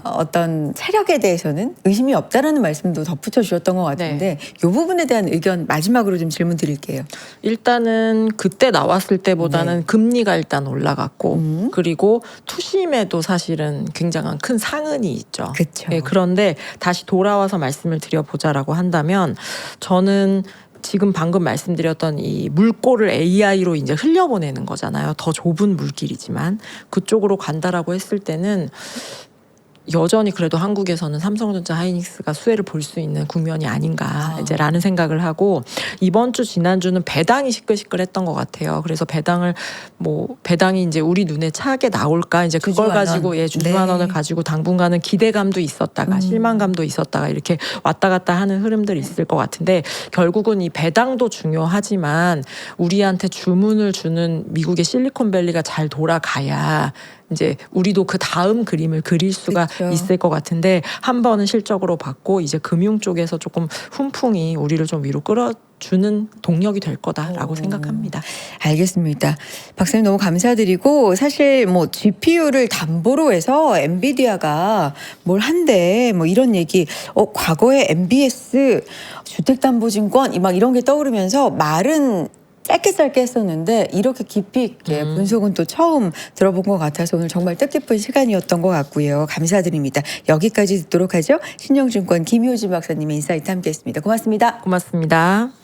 어떤 체력에 대해서는 의심이 없다라는 말씀도 덧붙여 주셨던 것 같은데 이 부분에 대한 의견 마지막으로 좀 질문 드릴게요. 일단은 그때 나왔을 때보다는 네. 금리가 일단 올라갔고 그리고 투심에도 사실은 굉장한 큰 상흔이 있죠. 그렇죠. 예, 그런데 다시 돌아와서 말씀을 드려보자라고 한다면 저는 지금 방금 말씀드렸던 이 물꼬를 AI로 이제 흘려보내는 거잖아요. 더 좁은 물길이지만 그쪽으로 간다라고 했을 때는 여전히 그래도 한국에서는 삼성전자 하이닉스가 수혜를 볼 수 있는 국면이 아닌가 이제라는 생각을 하고, 이번 주 지난주는 배당이 시끌시끌했던 것 같아요. 그래서 배당이 이제 우리 눈에 차게 나올까 이제 그걸 가지고 주주만 원을 가지고 당분간은 기대감도 있었다가 실망감도 있었다가 이렇게 왔다 갔다 하는 흐름들이 있을 것 같은데, 결국은 이 배당도 중요하지만 우리한테 주문을 주는 미국의 실리콘밸리가 잘 돌아가야 이제 우리도 그 다음 그림을 그릴 수가 그렇죠. 있을 것 같은데, 한 번은 실적으로 받고 이제 금융 쪽에서 조금 훈풍이 우리를 좀 위로 끌어주는 동력이 될 거다라고 생각합니다. 알겠습니다. 박사님 너무 감사드리고, 사실 GPU를 담보로 해서 엔비디아가 뭘 한대 이런 얘기, 과거에 MBS 주택담보증권 막 이런 게 떠오르면서 말은 짧게 했었는데 이렇게 깊이 있게 분석은 또 처음 들어본 것 같아서 오늘 정말 뜻깊은 시간이었던 것 같고요. 감사드립니다. 여기까지 듣도록 하죠. 신영증권 김효진 박사님의 인사이트 함께했습니다. 고맙습니다. 고맙습니다.